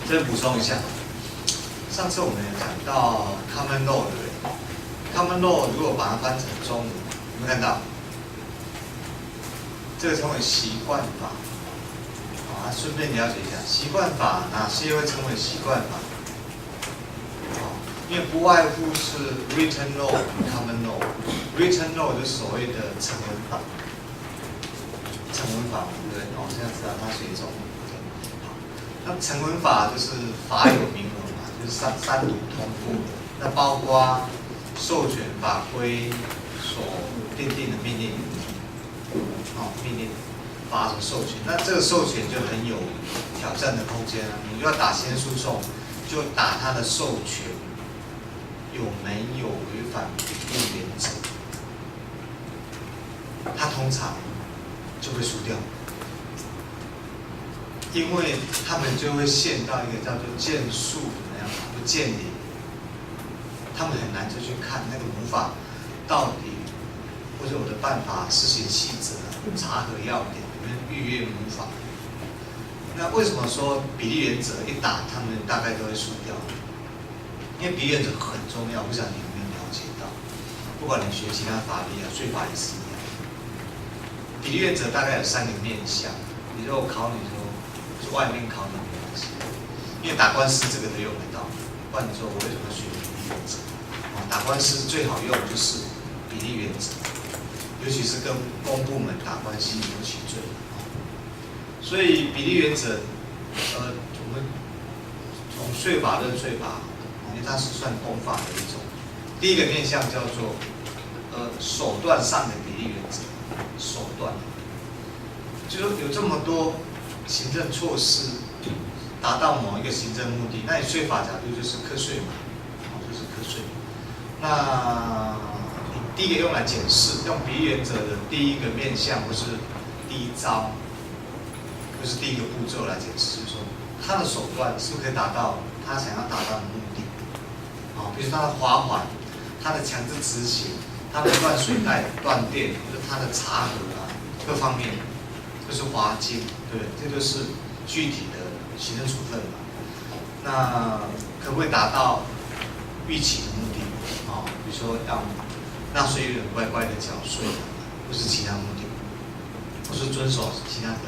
这补充一下，上次我们有讲到 common law 对不对 ？common law 如果把它翻成中文，有没有看到？这个称为习惯法。啊，顺便了解一下，习惯法哪些会称为习惯法？因为不外乎是 written law 和 common law。written law 就是所谓的成文法，成文法对不对？哦，现在知道它是一种。好，那成文法就是法有明文嘛，就是三读通过。那包括授权法规所订定的命令，命令法所授权。那这个授权就很有挑战的空间啊！你就要打先诉讼，就打它的授权。有没有违反比例原则？他通常就会输掉，因为他们就会陷到一个叫做见数怎么样，就见理，他们很难就去看那个母法到底，或者我的办法施行细则、查核要点有没有逾越母法。那为什么说比例原则一打，他们大概都会输掉？因为比例原则很重要，不知道你有没有了解到？不管你学其他法律啊，税法也是一样。比例原则大概有3个面向，比如说我考你说，是外面考你没关系，因为打官司这个都用得到。不然你说我为什么学比例原则？打官司最好用的就是比例原则，尤其是跟公部门打关系尤其最。所以比例原则，我们从税法论税法。因为它是算公法的一种。第一个面向叫做手段上的比例原则，手段，就是说有这么多行政措施达到某一个行政目的，那你税法角度就是课税嘛，就是课税。那你第一个用来检视，用比例原则的第一个面向或是第一招，或是第一个步骤来检视，就是说它的手段是不是可以达到他想要达到的目的。比如说它的滑缓，它的强制执行，它的断水带、断电，或者它的查核啊，各方面就是滑稽，对不对？这就是具体的行政处分嘛。那可不可以达到预期的目的？比如说让纳税人乖乖的缴税，或是其他目的，或是遵守其他的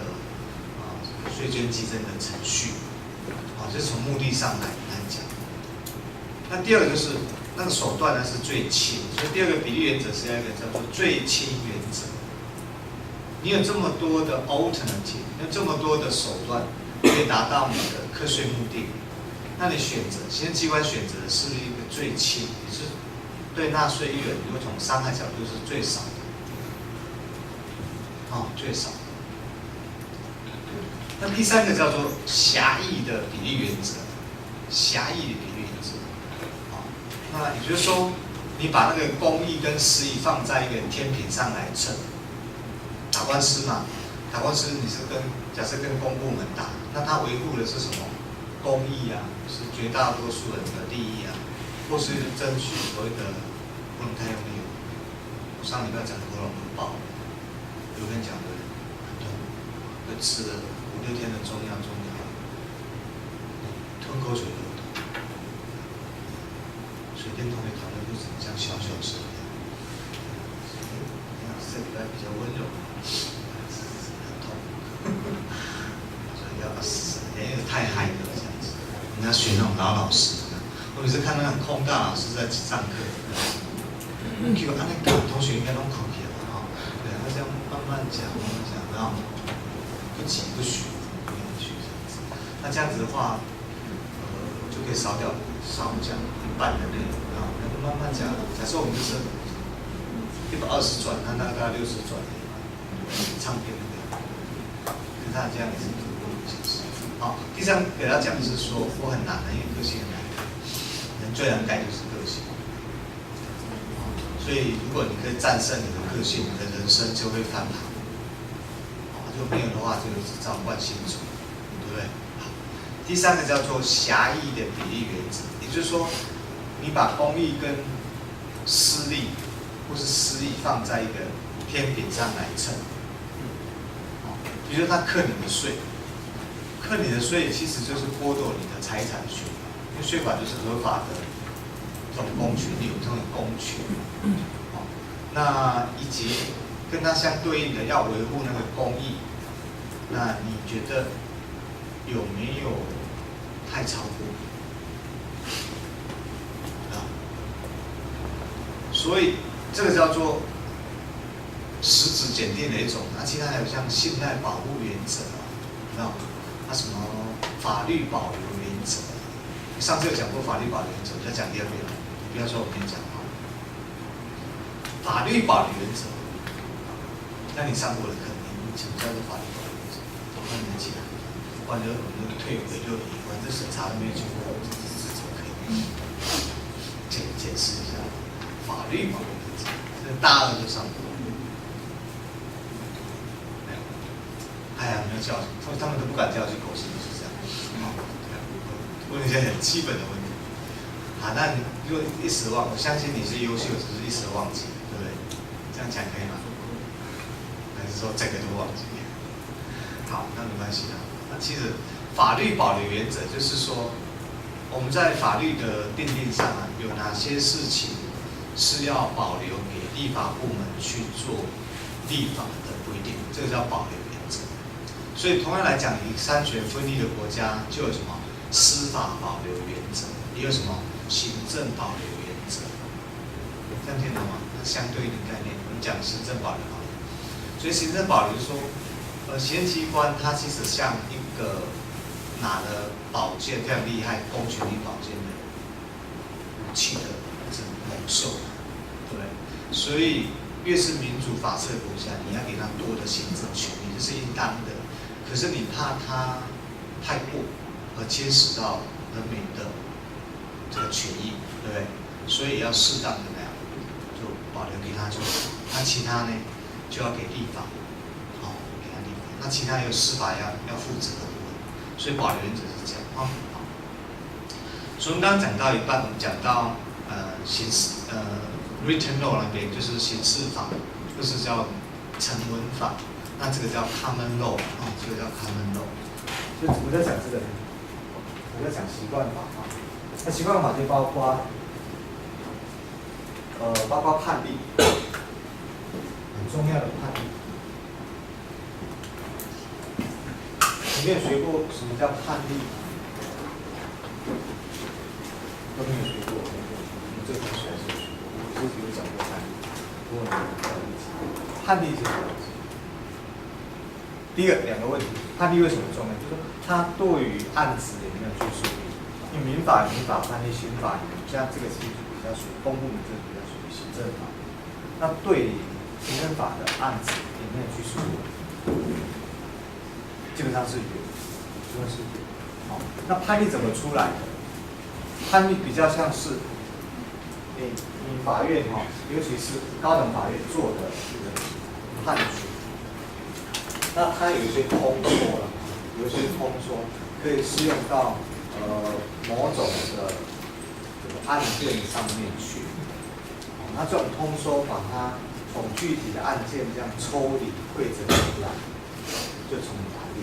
税捐稽征的程序，这是从目的上来讲。那第二个就是那个手段呢是最轻，所以第二个比例原则是要一个叫做最轻原则。你有这么多的 alternative， 有这么多的手段可以达到你的课税目的，那你选择行政机关选择的是一个最轻，也是对纳税人如果从伤害角度是最少的，最少。那第三个叫做狭义的比例原则，狭义的比例原则。那也就是说，你把那个公益跟私益放在一个天平上来称。打官司嘛，打官司你是假设跟公部门打，那他维护的是什么？公益啊，是绝大多数人的利益啊，或是争取所谓的不能太用力。我上礼拜讲喉咙很爆，有跟讲的很痛，会吃了5、6天的中药，吞口水都痛。水电同学讨论为什么这样小声？这礼拜比较温柔，很痛，所以要死，因为太嗨了这样子。你要学那种老师，我每次看那种空大老师在上课，结果他那个同学应该都口起了哈，对，他这样慢慢讲，然后不急不徐，不用去这样子。那这样子的话，就可以少讲一半的内容啊，那就慢慢讲。假设我们就是120转，他大概60转，唱片的，跟他这样子足够解释。好，第三给他讲是说，我很难的，因为个性很难改，人最难改就是个性。所以如果你可以战胜你的个性，你的人生就会翻盘。就没有的话，就只照惯性走，对不对？好，第三个叫做狭义的比例原则，也就是说，你把公益跟私利或是私益放在一个天平上来称。比如说他课你的税，课课你的税其实就是剥夺你的财产权，因为税法就是合法的这种公权力，有这种公权。那以及跟它相对应的要维护那个公益，那你觉得有没有太超过？所以这个叫做实质检定的一种。那其他还有像信赖保护原则啊，那什么法律保留原则。上次有讲过法律保留原则，我再讲第二遍了。不要说我跟你讲啊，法律保留原则。那你上过的课，你什么叫做法律保留原则？我帮你记啊，不然就我们那个退回就离婚，这审查都没有经过，这怎么可以？解释一下。法律保留原则，这大二就上过。哎呀，没有教，他们都不敢叫去口试，就是这样。问一些很基本的问题。好，那你如果一时忘，我相信你是优秀，只是一时忘记，对不对？这样讲可以吗？还是说整个都忘记？好，那没关系啦。那其实法律保留原则就是说，我们在法律的订定上啊，有哪些事情是要保留给立法部门去做立法的规定，这个叫保留原则。所以同样来讲，以三权分立的国家就有什么司法保留原则，也有什么行政保留原则。这样听懂吗？那相对应的概念，我们讲行政保留。所以行政保留就是说，行政机关它其实像一个拿了宝剑非常厉害、公权力宝剑的武器的这种猛兽，对不对？所以越是民主法治的国家，你要给他多的行政权力，这是应当的。可是你怕他太过，而侵蚀到人民的这个权益，对不对？所以要适当的那样，就保留给他就好。那其他呢，就要给立法，好，给他立法。那其他有司法要负责的部分，所以保留原则是这样啊。好，所以我们刚刚讲到一半，我们讲到刑事written law 那边就是刑事法，就是叫成文法。那这个叫 common law 啊，这个叫 common law。就我在讲这个，我在讲习惯法啊。那习惯法就包括判例，很重要的判例。你没有学过什么叫判例？都没有学过，我这个同学还是有学过，我有讲过判例。不过判例是什么？第一个两个问题，判例为什么重要？就是说它对于案子有没有拘束力？因为民法判例、刑法像这个是比较属于公部门，这个比较属于行政法。那对行政法的案子有没有拘束力？基本上是有，基本上是有。好，那判例怎么出来的？判例比较像是你法院尤其是高等法院做的这个判决。那它有一些通说了，有一些通说可以适用到某种的这个案件上面去。那这种通说把它从具体的案件这样抽离汇整出来，就成判例。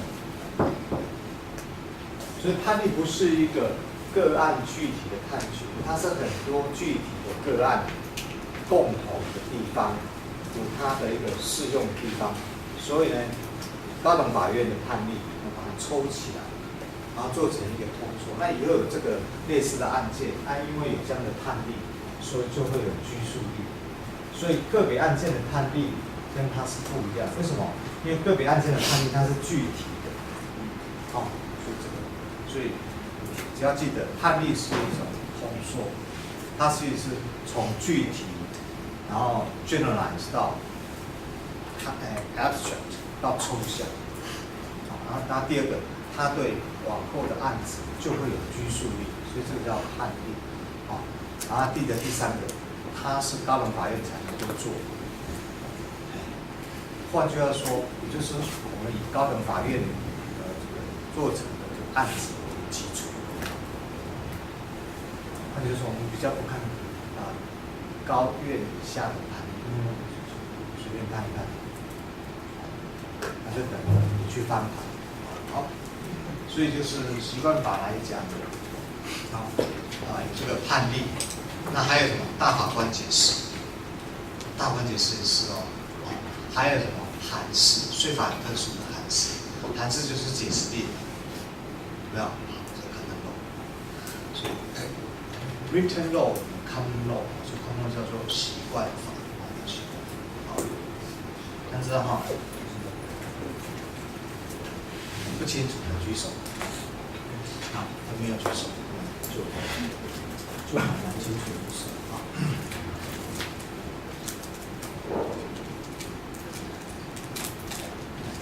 所以判例不是一个个案具体的判决，它是很多具体的个案共同的地方，有它的一个适用的地方。所以呢，高等法院的判例，我把它抽起来，然后做成一个通说。那以后有这个类似的案件，因为有这样的判例，所以就会有拘束力。所以个别案件的判例跟它是不一样。为什么？因为个别案件的判例它是具体的，所以只要记得，判例是一种通说，它其实是从具体，然后 generalize 到abstract 到抽象。然后第二个，它对往后的案子就会有拘束力，所以这个叫判例。然后第三个，它是高等法院才能够做。换句话说，也就是我们以高等法院这个做成的这个案子为基础。那就是说，我们比较不看高院以下的判例，随便看一看，那就等你去翻盘。好，所所以就是习惯法来讲，有这个判例。那还有什么大法官解释？大法官解释也是哦。还有什么函释？税法很特殊的函释，函释就是解释例，有没有？这个 common law。所以 written law、common law， 所以 common law 叫做习惯法，习惯法。好，大家知道哈？不清楚的举手。好，都没有举手，就很难清楚的事啊。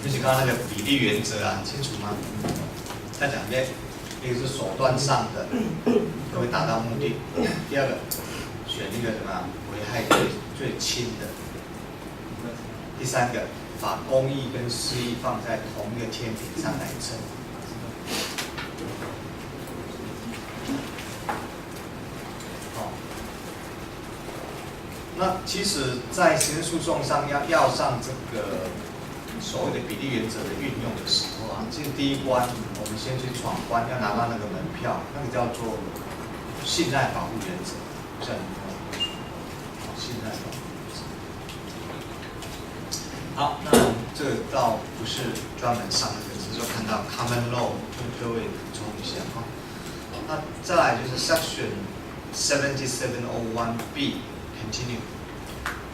就是刚刚那个比例原则啊，很清楚吗？再讲一遍，一个是手段上的，可以达到目的；第二个，选一个什么危害最轻的；第三个，把公益跟私益放在同一个天平上来称。好，那其实，在刑事诉讼上要上这个所谓的比例原则的运用的时候啊，这个第一关，我们先去闯关，要拿到那个门票，那个叫做信赖保护原则，像信赖保护原则。好，那这个倒不是专门上的，只是说看到 common law 跟各位补充一下哈。那再来就是 section 7701B continue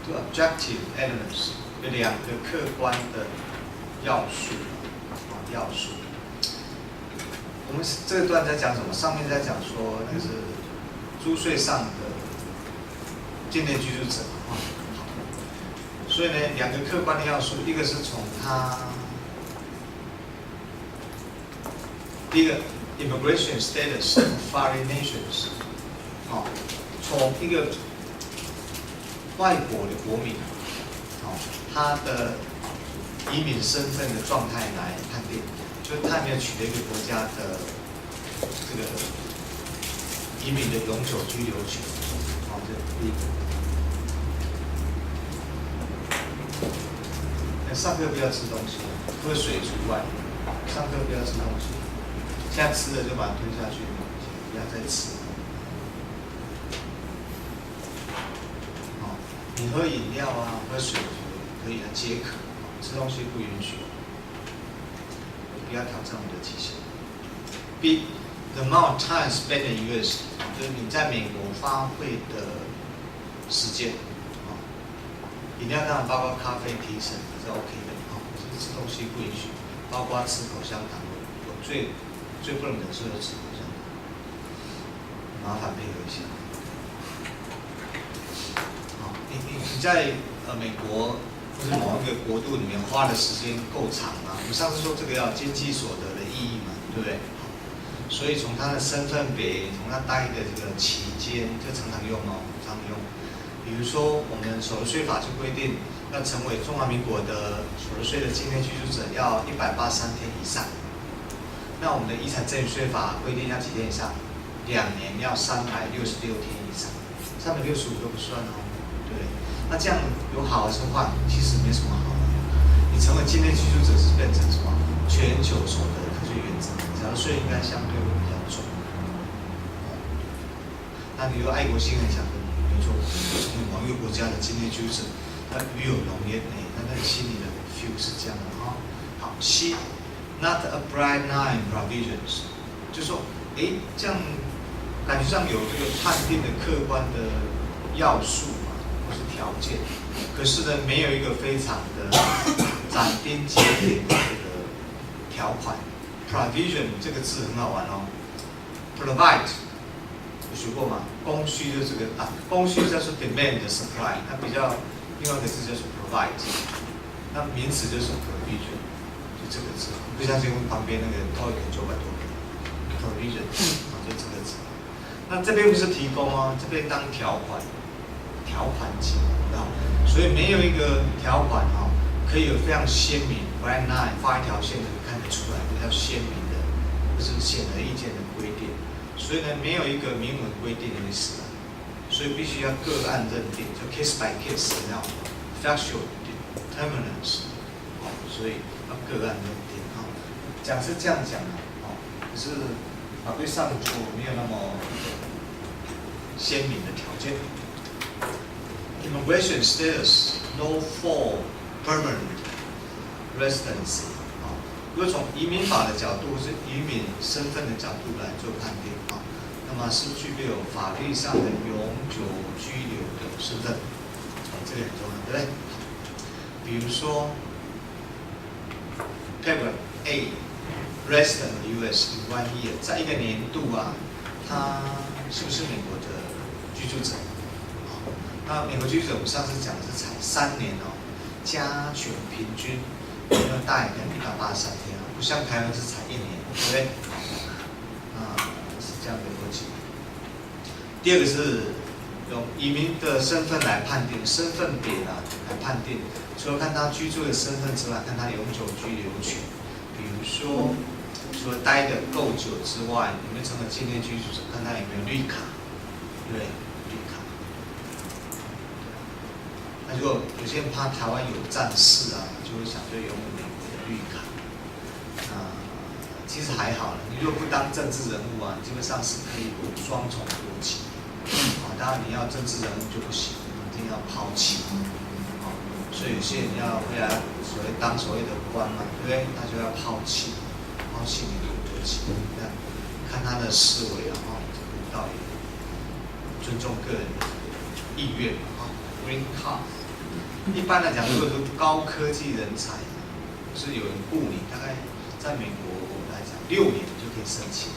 to objective elements。有两个客观的要素，要素。我们这段在讲什么？上面在讲说那是租税上的境内居住者啊。所以呢，两个客观的要素，一个是从他第一个 immigration status of foreign nations， 从一个外国的国民。他的移民身份的状态来判定，就是他有没有取得一个国家的这个移民的永久居留权。好，这第一个。上课不要吃东西，喝水除外。上课不要吃东西，现在吃了就把它吞下去，不要再吃。你喝饮料啊，喝水。可以解渴，吃东西不允许，不要挑战我们的极限。B. The amount of time spent in US， 就是你在美国花费的时间，饮料当然包括咖啡、提神是 OK 的，吃东西不允许，包括吃口香糖，我最不能忍受的吃口香糖，麻烦配合一下。好，你在美国。或是某一个国度里面花的时间够长吗？我们上次说这个要经济所得的意义嘛，对不对？所以从他的身份别，从他待的这个期间，就常常用哦，常用。比如说我们所得税法就规定，要成为中华民国的所得税的境内居住者要183天以上。那我们的遗产赠与税法规定要几天以上？2年要366天以上，365都不算哦，对不对？那这样有好还是坏？其实没什么好的。你成为境内居住者是变成什么？全球所得科学原则，缴的税应该相对会比较重。那你有爱国心很强的，没错，成为某一个国家的境内居住者，他与有荣焉，那你心里的 feel 是这样的哈。好 ，C not a bright line provisions， 就说，这样感觉上有这个判定的客观的要素。是条件，可是呢，没有一个非常的斩钉截铁的这个条款。provision 这个字很好玩哦 ，provide 有学过吗？供需就是这个供需叫做 demand supply， 它比较另外一个字叫做 provide， 那名词就是 provision， 就这个字，不像这个旁边那个TOEIC 900多分 ，provision 就这个字。那这边不是提供哦，这边当条款。条款级，所以没有一个条款可以有非常鲜明 ，bright line 画一条线就看得出来比较鲜明的，或是显而易见的规定。所以呢，没有一个明文规定的意思，所以必须要个案认定，就 case by case 那样 factual determinants， 所以要个案认定讲是这样讲的可是法规上就没有那么鲜明的条件。Immigration status no for permanent residency 啊，如果从移民法的角度，是移民身份的角度来做判定啊，那么是具备有法律上的永久居留的身份，这个很重要，对不对？比如说 Paper A resident U.S. in 1 year， 在一个年度啊，他是不是美国的居住者？那美国居住者，我们上次讲的是才3年哦，加权平均要大一点，183天啊，不像台湾是才1年，对不对？是这样的逻辑。第二个是用移民的身份来判定，身份别来判定，除了看他居住的身份之外，看他永久居留权。比如说，除了待的够久之外，有没有成为境内居住者？看他有没有绿卡，对不对？绿卡。那如果有些人怕台湾有战事啊，就会想说有美国的绿卡。其实还好了，你如果不当政治人物啊，基本上是可以有双重国籍。当然你要政治人物就不行，一定要抛弃。所以有些人要未来当所谓的官嘛，对不对？他就要抛弃你的国籍，看他的思维啊，到底尊重个人的意愿啊。Green card， 一般来讲，如果是高科技人才，就是有人雇你，大概在美国来讲，6年就可以申请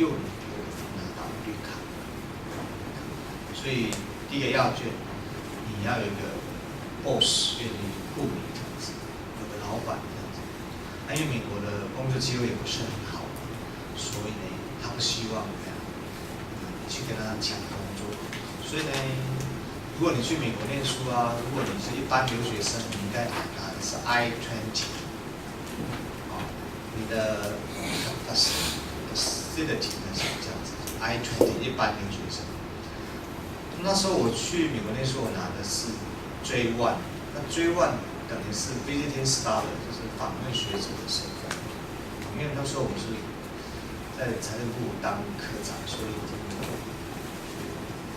，6年就可以拿到绿卡。所以第一个要件，你要有一个 boss 愿意雇你这样子，有个老板这样子。因为美国的工作机会也不是很好，所以呢，他不希望你去跟他抢工作。所以呢，如果你去美国念书啊，如果你是一般留学生，你应该拿的是 I-20， 你的 facility 呢是这样子 ，I-20 一般留学生。那时候我去美国那时候，我拿的是 J1， 那 J1 等于是 visiting scholar， 就是访问学者的身份。因为那时候我是在财政部当科长，所以已经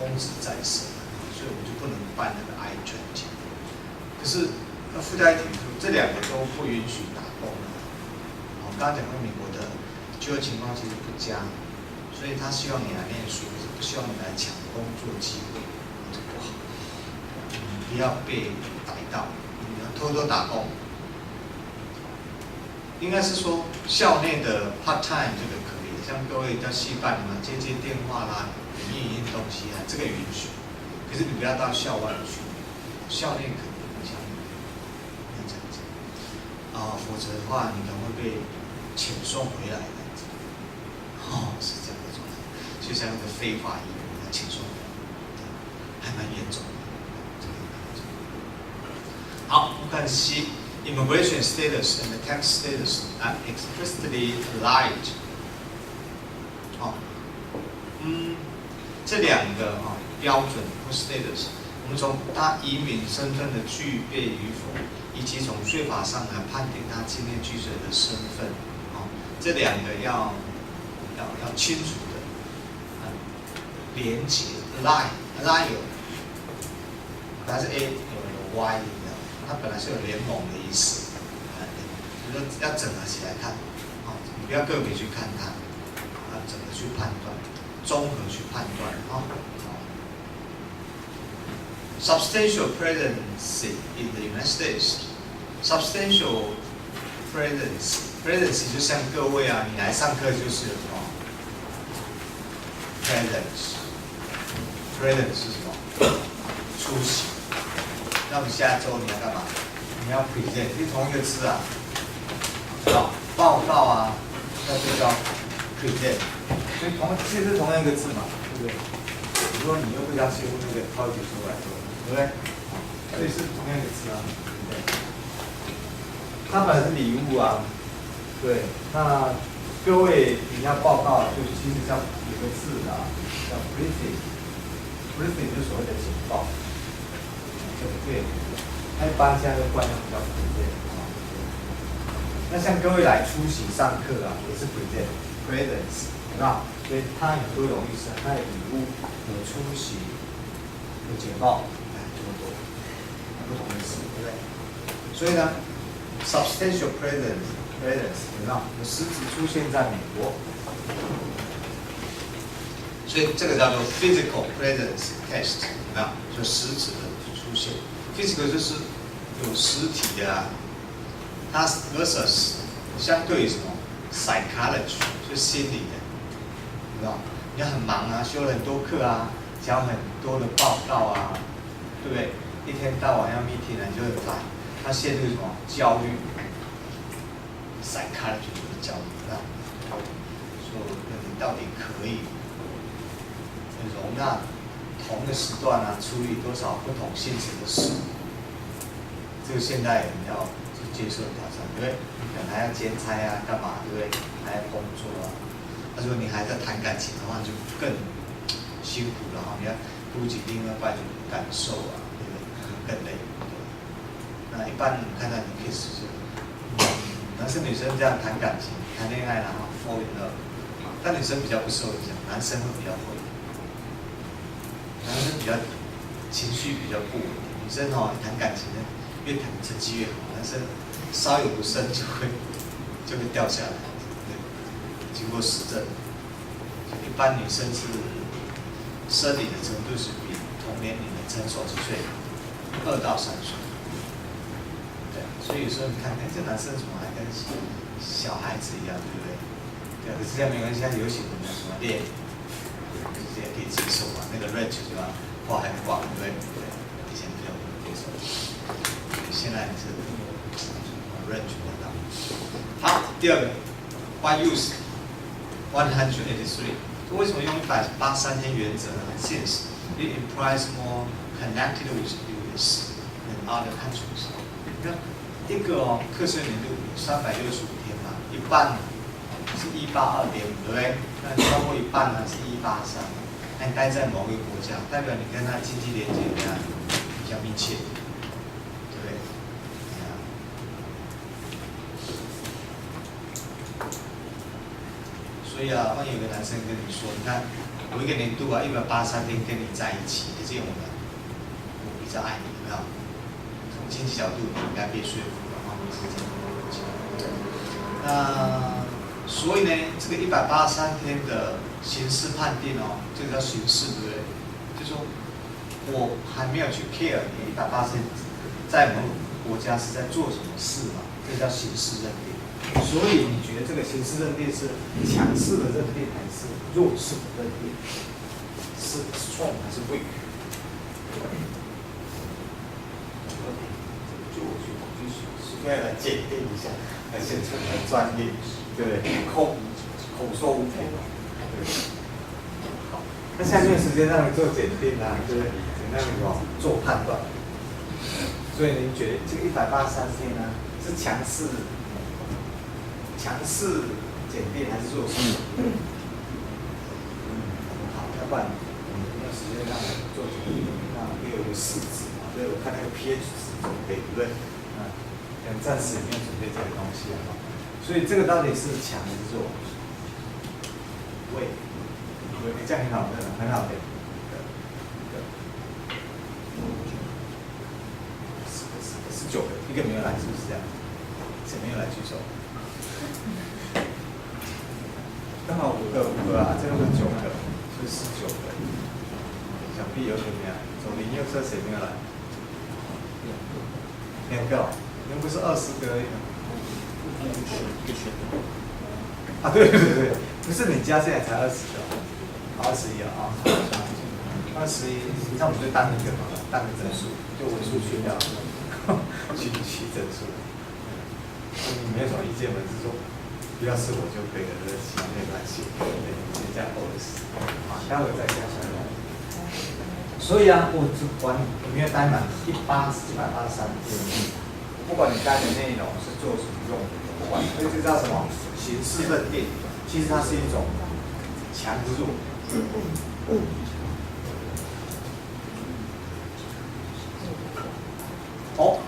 公职在身，所以我就不能办那个 I-20。可是那附带提出，这2个都不允许打工的。我刚刚讲到美国的就业情况其实不佳，所以他希望你来念书，可是不希望你来抢工作机会，这不好。不要被逮到，你要偷偷打工。应该是说校内的 part time 这个可以，像各位到系办嘛，接电话啦，影东西啊，这个允许。可是你不要到校外去，校内可能不像这样子否则的话你可能会被遣送回来的。是这样的状态，就像那个非法移民遣送回来，还蛮严重的。好，我们看 C。Immigration status and the tax status are explicitly allied。这2个标准或 status， 我们从他移民身份的具备与否，以及从税法上来判定他境内居住的身份，这2个要清楚的连结 align 有，本来是 A 有 Y。它本来是有联盟的意思，就是要整合起来看，你不要个别去看它，整个去判断，综合去判断Substantial presence in the United States， substantial presence 就像各位啊，你来上课就是presence 是什么？出席。那么下周你要干嘛？你要 present， 是同一个字啊，报告啊，那就叫 present， 所以其实是同样一个字嘛，对不对？如果你又不要写那个超级出来，对不对？所以是同样一个字啊，对。它本来是礼物啊，对。那各位你要报告，就其实叫有个字啊，叫 briefing，briefing 就是所谓的简报。对，那一般现在的观念比较普遍那像各位来出席上课啊，也是 presence， 有没有？所以它很多种意思，它有礼物、有出席、有简报，这么多不同意思，对不对？所以呢 ，substantial presence 有没有？有实质出现在美国。所以这个叫做 physical presence test， 有没有？就实质的出现。physical 就是有实体的啊，它 versus 相对于什么 psychology 就是心理的，有没有？你很忙啊，修了很多课啊，交很多的报告啊，对不对？一天到晚要 meeting 啊，你就很烦。它陷入什么焦虑 psychology 就是焦虑，对吧？说你到底可以容纳同个时段啊，处理多少不同性质的事？这个现代人要去接受挑战，对不对？你可能还要兼差啊，干嘛，对不对？还要工作啊。他说你还在谈感情的话，就更辛苦了哈。你要顾及另外一种感受啊，对不对？更累。那一般看到你 case 是，男生女生这样谈感情、谈恋爱然后 fall in love， 但女生比较不受影响，男生会比较会。男生比较情绪比较不稳定，女生谈感情呢，越谈成绩越好，男生稍有不慎就会掉下来。对，经过实证，一般女生是生理的程度是比同年龄的成熟几岁，2到3岁。对，所以有时候你看，这男生怎么还跟小孩子一样，对不对？对，可是这样没关系，他流行的什么恋。也可以接受嘛，那个 range 对吧？画很广，对不对？对，以前比较不能接受，现在是 range 不大。好，第二个 ，why use 183？为什么用183天原则呢？很现实 ，it implies more connected with US than other countries。你看，一个课税年度365天嘛，一半是182.5，对不对？那超过一半呢是183。那你待在某一个国家，代表你跟他经济连接比较密切，对不对？所以啊，万一有个男生跟你说，你看我一个年度啊183天跟你在一起，可是我比较爱你，有没有？从经济角度你应该被说服，然后你是这样的。那所以呢，这个183天的刑事判定这个叫刑事，对不对？就是说我还没有去 care 你183天在某个国家是在做什么事嘛，这个叫刑事认定。所以你觉得这个刑事认定是强势的认定还是弱势的认定？是 strong 还是 weak？ 就我去统计学是为了鉴定一下，而且成了专业，对不对？口说无凭。好，那下面时间让你做检定啊，对不对？让你做判断。所以您觉得这个183天呢，是强势检定还是弱势？好，要不然我们没有时间让你做检定，那也有个试纸嘛，对，我看那个 pH 值准备，对不对？可能暂时也没有准备这个东西啊。所以这个到底是强还是弱？这样很好的，19个，一个没有来，是不是这样？谁没有来举手？刚好5个啊，这个是9个，所以19个。想必有谁没有来？左邻右舍谁没有来？2个，你们不是20个而已吗？啊，对，不是你家现在才20个，21啊，21，那我们就当一个嘛，当个整数，就尾数去掉，取整数。你没有什么意见吗？是说不要是我就可以了，其他没关系，对，先这样20，好，待会再加上来。所以啊，我只管有没有待满183天，不管你待的内容是做什么用的，不管，所以这叫什么？刑事认定，其实它是一种强弱。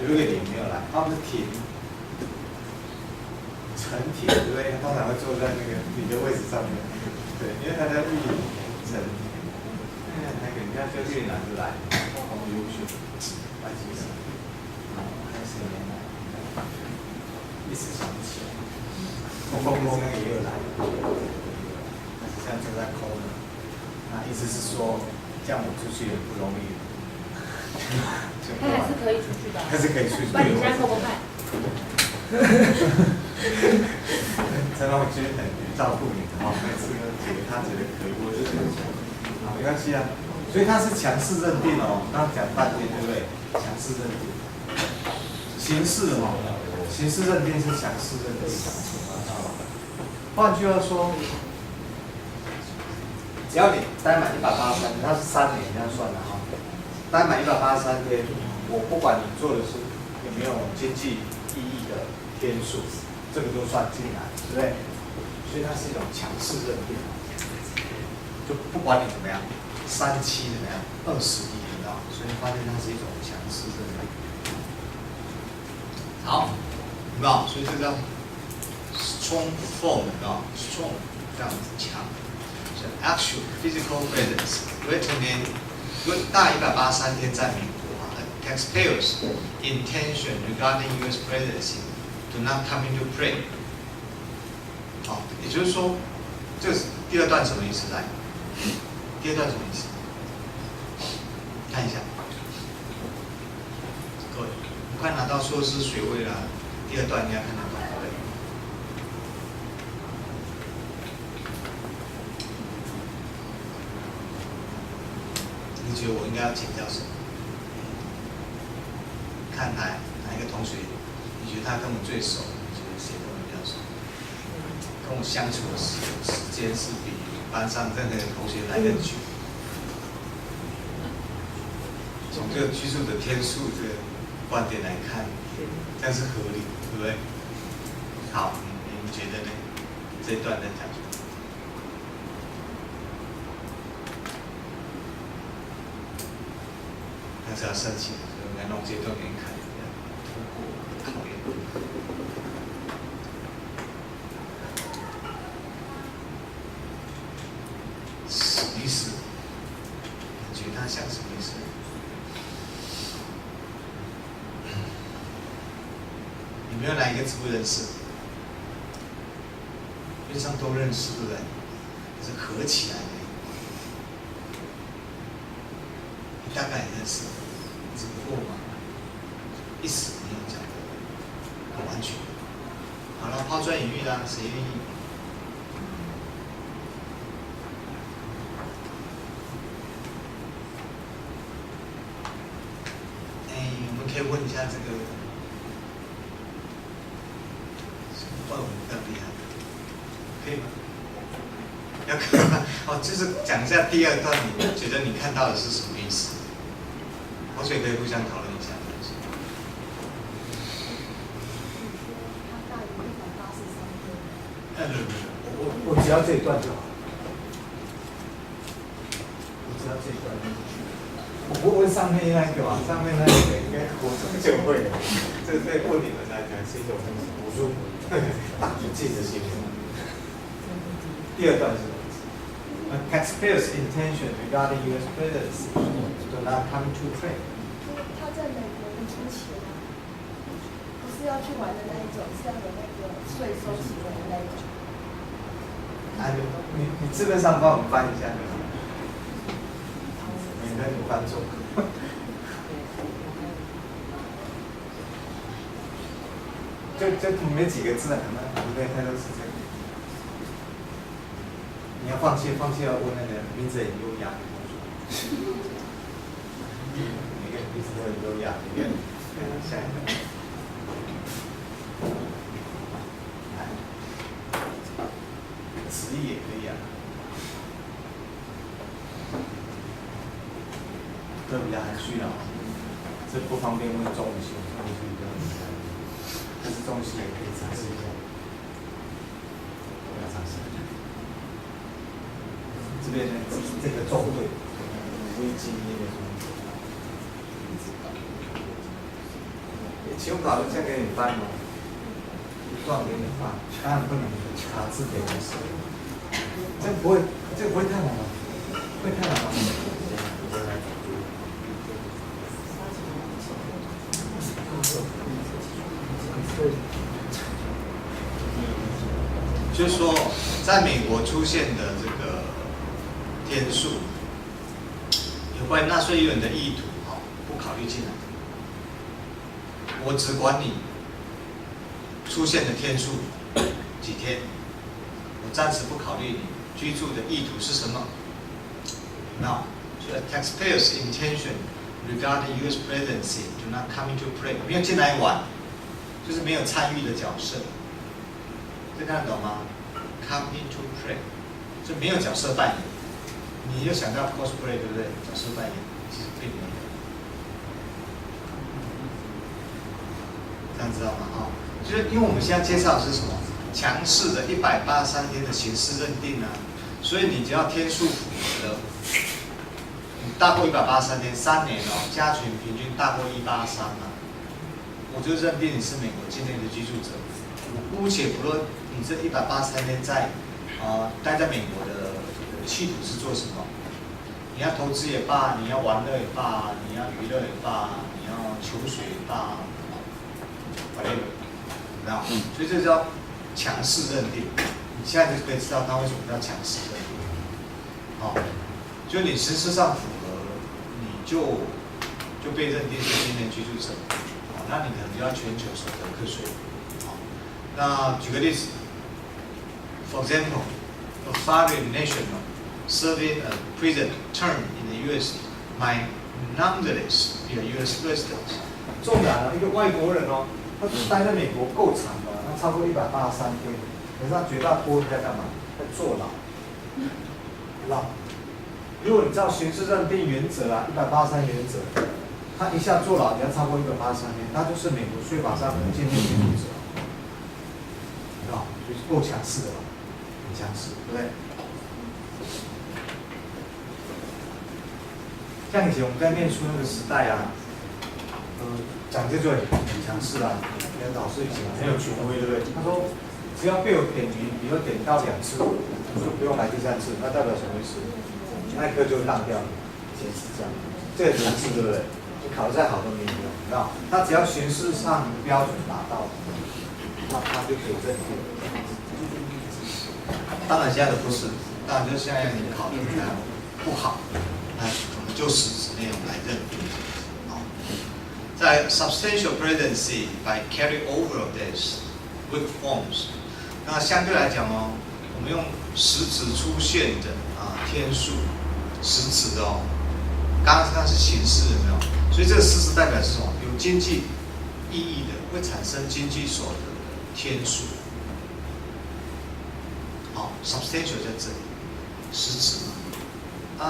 有一个点没有来，他不是停。承体，对不对？通常会坐在那个你的位置上面，对，因为他在运承体。那个你看，就越南就来，好优秀，来几个，还有谁没来？一时想不起来。风那个也有来，但是现在正在抠呢。那意思是说，这样我出去也不容易。他还是可以出去的。还是可以出去。那你现在抠不看？陈老师很照顾你，好，每次都觉得他觉得可以，我就觉得好，没关系啊。所以他是强势认定哦，刚刚讲半天对不对？强势认定，刑事哦，刑事认定是强势认定。换句话说，只要你待满183天，它是3年这样算的哈，待满183天，我不管你做的是有没有经济意义的天数，这个都算进来，对不对？所以它是一种强势认定，就不管你怎么样，37怎么样，20亿的啊，所以发现它是一种强势认定。好，有没有？所以这叫 strong form 啊 ，strong 这样子强。So actual physical presence returning 如果大183天在美国啊 ，taxpayers intention regarding U.S. presidency do not come into play。好，也就是说，这是第二段什么意思？来，第二段什么意思？看一下，各位，快拿到硕士学位了，第二段应该看得懂，对不对？你觉得我应该要请教什么？看哪一个同学，你觉得他跟我最熟？你觉得谁跟我比较熟？跟我相处的时间是比班上任何同学来得久。从这个居住的天数这个观点来看，这样是合理，对不对？好，你觉得呢？这一段在讲什么？但是要申请，所以我们要弄这段给你看，通过考验。什么意思？你觉得它像什么意思？有没有哪一个字不认识？边上都认识，对不对？可是合起来的，你大概也认识，只不过嘛，一时没有讲的很完全。好了，抛砖引玉啦，谁愿意？我们可以问一下这个，怪我们更厉害，可以吗？要看吗？哦，就是讲一下第二段，你觉得你看到的是什么意思？同学可以互相讨论一下。我只要这一段就好。我只要这一段就好。我问上面那个嘛，上面那个应该国中就会了。这对问你们来讲是一种补助，大举记的行为。第二段是。Taxpayers' intention regarding U.S. presidency do not come to play. 他在美国的出钱啊，不是要去玩的那一种，是要有那个税收行为的那一种。你字面上帮我们翻一下，免得你翻错。就里面几个字啊，可能不对，它都是这个。你要放弃要问那个名字很优雅的同学。每个名字都很优雅，每个下一个。词义也可以啊。这比较含蓄了，这不方便问中文系，中文系比较简单，但是中文系也可以尝试一下。不要尝试。这边呢，这个中队危机那边期末考试先给你翻吗？状元的范，当然不能查字典的时候。这个不会太难吗？会太难吗？就是说，在美国出现的这个天数，有关纳税人的意图，不考虑进来。我只管你出现的天数几天，我暂时不考虑你居住的意图是什么。Now, so a taxpayer's intention regarding U.S. presidency do not come into play。没有进来玩，就是没有参与的角色。这看得懂吗 ？Come into play， 就没有角色扮演。你就想到 cosplay 对不对？角色扮演其实并没有。这样知道吗？就是因为我们现在介绍的是什么？强势的183天的刑事认定啊，所以你只要天数符合了，你大过183天，3年加权平均大过183啊，我就认定你是美国境内的居住者。我姑且不论你这183天待在美国的企图是做什么，你要投资也罢，你要玩乐也罢，你要娱乐也罢，你要求学也罢，whatever，有没有？所以这叫强势认定。你现在就可以知道它为什么叫强势认定。就你实质上符合，你就被认定是境内居住者。那你可能就要全球所得课税。那举个例子 ，for example, a foreign national serving a prison term in the U.S. might nonetheless be a U.S. resident。纵然一个外国人他待在美国够长的，他超过183天，可是他绝大多数在干嘛？在坐牢。如果你照刑事认定原则183原则，他一下坐牢，你要超过183天，他就是美国税法上的境内居住者。就是够强势的吧，很强势，对不对？像以前我们在念书那个时代讲这就很强势啊。那老师以前很有权威，对不对？他说，只要被我点名，比如点到2次，你就不用来第3次，那代表什么意思？那一科就让掉了，以前是这样，这个强势，对不对？你考得再好都没用，知道？他只要形式上标准达到，那他就可以认定。当然现在的不是，当然就现在你考虑不好，那我们就实质内容来认定。在 substantial presidency by carry over of this with forms， 那相对来讲我们用实质出现的天数，实质的刚刚是形式有没有？所以这个实质代表是什么？有经济意义的，会产生经济所得的天数。substantial 在这里，实质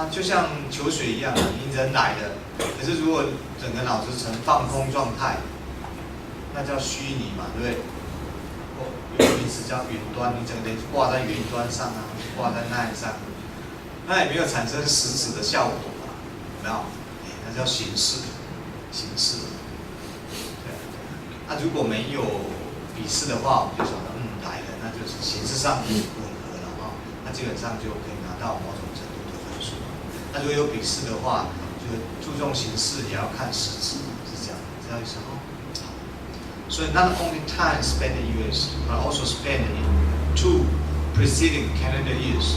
就像求水一样，你人来的，可是如果整个脑子呈放空状态，那叫虚拟嘛，对不对？有个名词叫云端，你整个人挂在云端上挂在那上，那也没有产生实质的效果嘛，有没有？那叫形式，形式。对。如果没有笔试的话，我们就想到来了，那就是形式上吻合了那基本上就可以拿到某种程度的分数。那如果有笔试的话，就注重形式，也要看实质，是这样，知道意思吗？所以 not only time spent in US, but also spent in 2 preceding calendar years。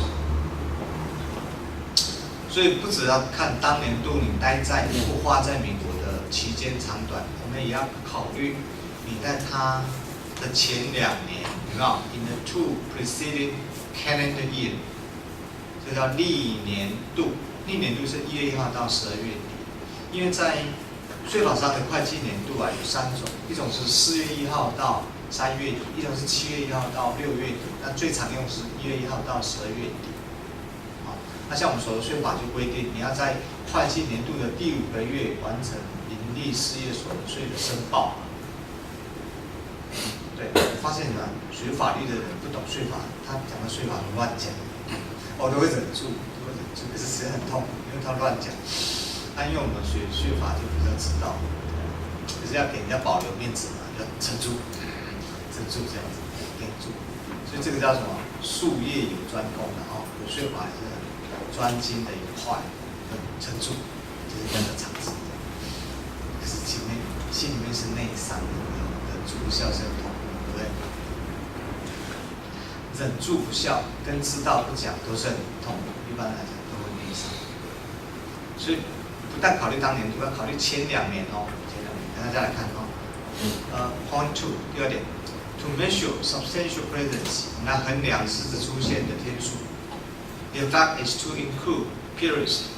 所以不只要看当年度你待在或花在美国的期间长短，我们也要考虑你在它的前2年，有没有 ？In the 2 preceding calendar year， 这叫历年度。历年度是1月1号到12月底，因为在税法上的会计年度有3种，一种是4月1号到3月底，一种是7月1号到6月底，那最常用是1月1号到12月底。那像我们所得税法就规定，你要在会计年度的第5个月完成盈利事业所得税的申报。对，我发现学法律的人不懂税法，他讲的税法乱讲，我都会忍住，可是实际很痛，因为他乱讲。因为我们学税法就比较知道，可是要给人家保留面子嘛，要撑住，撑住这样子。著，所以这个叫什么？术业有专攻的哦，国税法也是很专精的一块，承著就是跟着常识。可是心里面是内伤的，忍住不笑是很痛苦，对不对？忍住不笑跟知道不讲都是很痛苦，一般来讲都会内伤。所以不但考虑当年度，要考虑前2年哦，前2年，大家来看哦。Point 2第2点 ，to measure substantial presence， 来衡量实质出现的天数。The fact is to include periods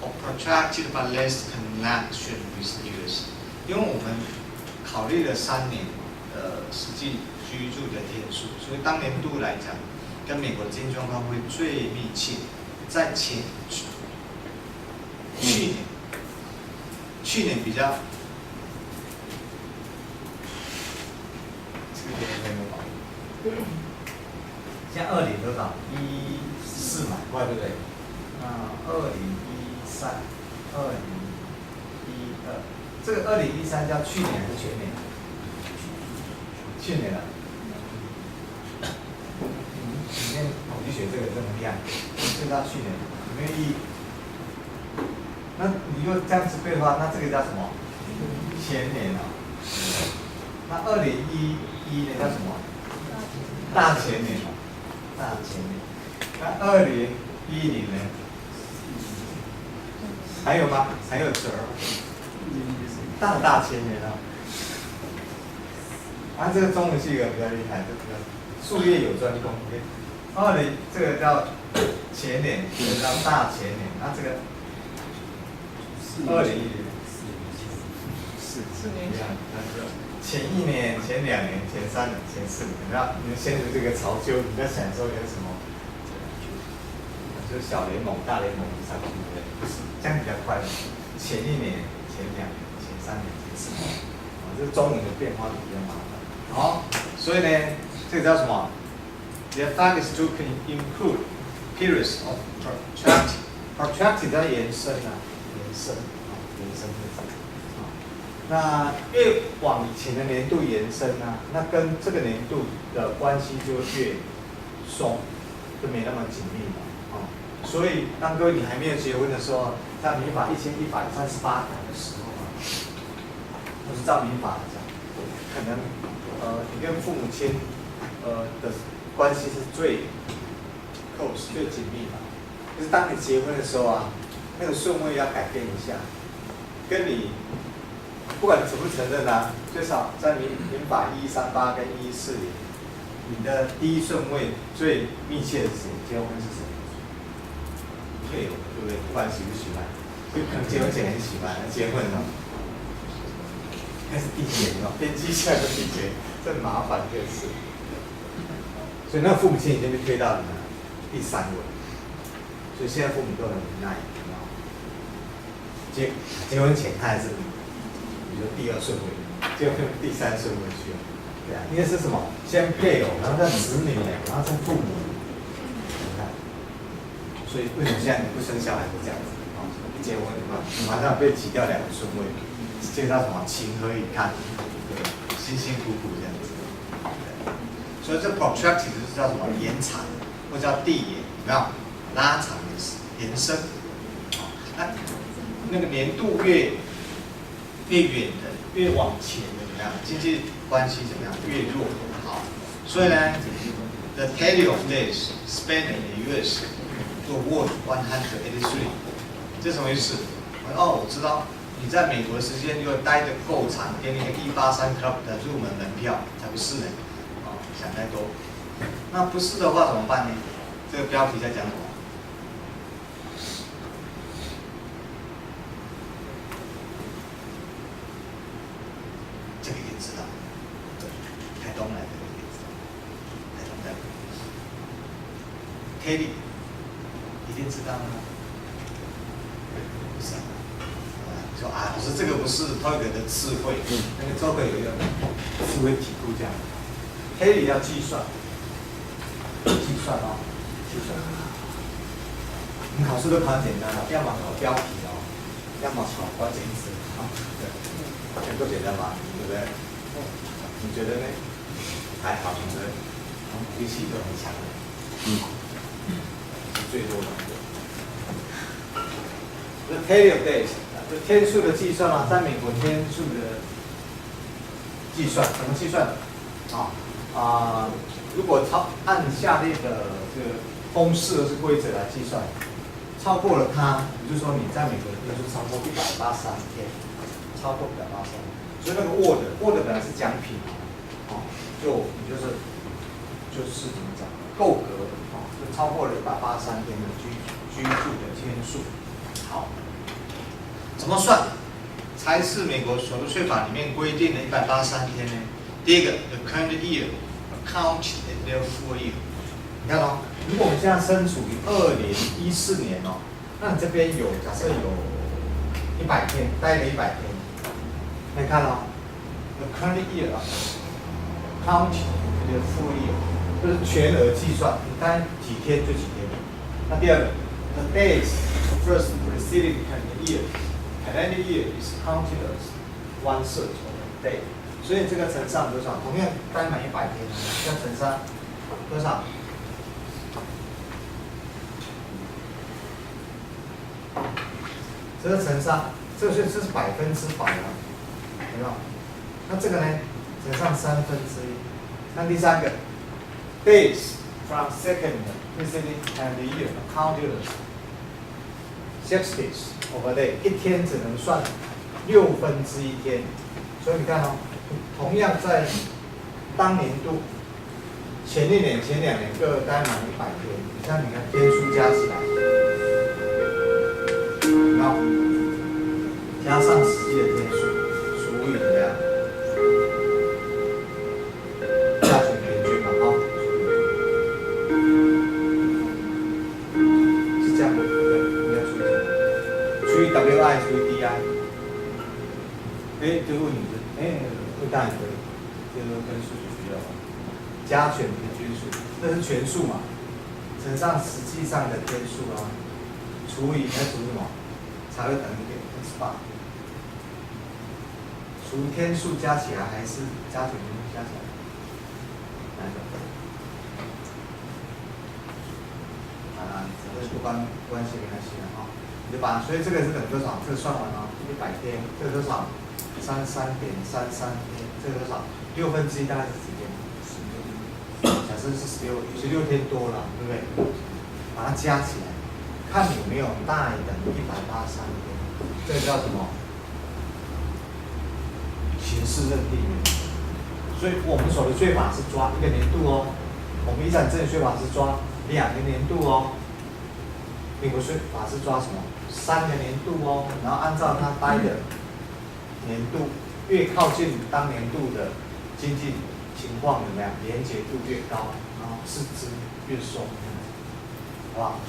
of protracted but less connection with the US。因为我们考虑了3年实际居住的天数，所以当年度来讲，跟美国的经济状况会最密切。在去年比较。现在20多少？14嘛，快对不对？2013、2012，这个2013叫去年还是前年？去年了。里面统计学这个真的厉害，这个叫去年，有没有意义？那你如果这样子背的话，那这个叫什么？前年啊。那2011年叫什么？大前年嘛，大前年。那2010年，还有吗？还有词儿？大前年啊。啊，这个中文系个比较厉害，这个术业有专攻。这个叫前年，这个叫大前年。那这个2010年4年前。前1年、前2年、前3年、前4年，然后你陷入这个潮臼，你在想说有什么？就是小联盟、大联盟上去的，不是这样比较快。前1年、前2年、前3年、前4年，这中文的变化比较麻烦。好，所以呢，这个叫什么 ？The fact is to include periods of protracted 叫延伸啊，延伸。那越往以前的年度延伸啊，那跟这个年度的关系就越松，就没那么紧密了啊。所以当各位你还没有结婚的时候，在民法1138条的时候啊，或是照民法来讲，可能你跟父母亲的关系是最 close 最紧密的。可是当你结婚的时候啊，那个顺位要改变一下，跟你。不管你承不承认啊，最少在民法1138跟114里，你的第一顺位最密切的是谁？结婚是谁？配偶，对不对？不管喜不喜欢，就可能结婚前很喜欢，结婚了，那是缔结哦，编辑下的缔结，这很麻烦的事。所以那个父母亲已经被推到第3位，所以现在父母都很无奈，结婚前他还是。比如第2顺位，就第3顺位去了，对啊，应该是什么？先配偶，然后再子女，然后再父母，你看，所以为什么现在你不生小孩是这样子？一结婚马上被挤掉2个顺位，这叫什么？情何以堪？对，辛辛苦苦这样子。所以这 protracted 就是叫什么？延长，或叫递延，有没有？拉长的延伸。那个年度越远的、越往前的怎么样？经济关系怎么样？越弱。好，所以呢 ，the tally of days spent in the U.S. were worth 183。这什么意思？哦，我知道你在美国的时间如果待得够长，给你个183 club 的入门门票，才不是呢。哦，想太多。那不是的话怎么办呢？这个标题在讲什么？这个一定知道，台东来的一定知道，台东在Kelly 一定知道吗？不是啊，说啊，我说这个不是TOEIC的智慧，那个TOEIC有一个智慧题库这样，Kelly 要计算哦，计算。你考试都考很简单的，要么考标题哦，要么考关键词啊，对，全都简单嘛。对不对？你觉得呢？还好，对不对？学习都很强的，是最多的。这 tally of days， 这天数的计算啊，在美国天数的计算怎么计算的？如果按下列的这个公式或是规则来计算，超过了它，也就是说你在美国天数超过183天，超过183天，所以那个 Word 本来是奖品，你就是怎么讲，够格就超过了183天的居住的天数。好，怎么算才是美国所得税法里面规定的183天呢？第一个 ，the current year accounted in their full year。你看如果我们现在身处于2014年那你这边假设有100天，待了100天，可以看the current year counted in their full year， 就是全额计算，你待几天就几天。那第二个 ，the days first preceding calendar year is counted as 1/3 of the day。所以这个乘上多少？同样待满100天，要乘上多少？这个乘上，这是100%啊，有没有？那这个呢？乘上1/3。那第三个 ，days from second preceding calendar year counted as 60 of a day， 一天只能算1/6天。所以你看同样在当年度前1年、前2年各待满100天，你看天数加起来，然后加上实际的天数除以怎么样？加权平均嘛，是这样的，对，应该除以WI 除以 DI。这个问题会当然可以，这个跟数学需要加权平均数，这是全数嘛，乘上实际上的天数除以什么，才会等于8。除天数加起来还是加权平均加起来？哪一个？这个不关系没关系的你就所以这个是等于多少？这个算完100天，这个多少？33.33天，这个多少？1/6大概是几天？16。假设是16天多了，对不对？把它加起来，看有没有大于等于183天。这个叫什么？形式认定原则。所以我们所得税法是抓1个年度我们遗产赠与税法是抓2个年度美国税法是抓什么？3个年度然后按照它待的年度越靠近当年度的经济情况怎么样，连结度越高，然后赤字越松，好不好？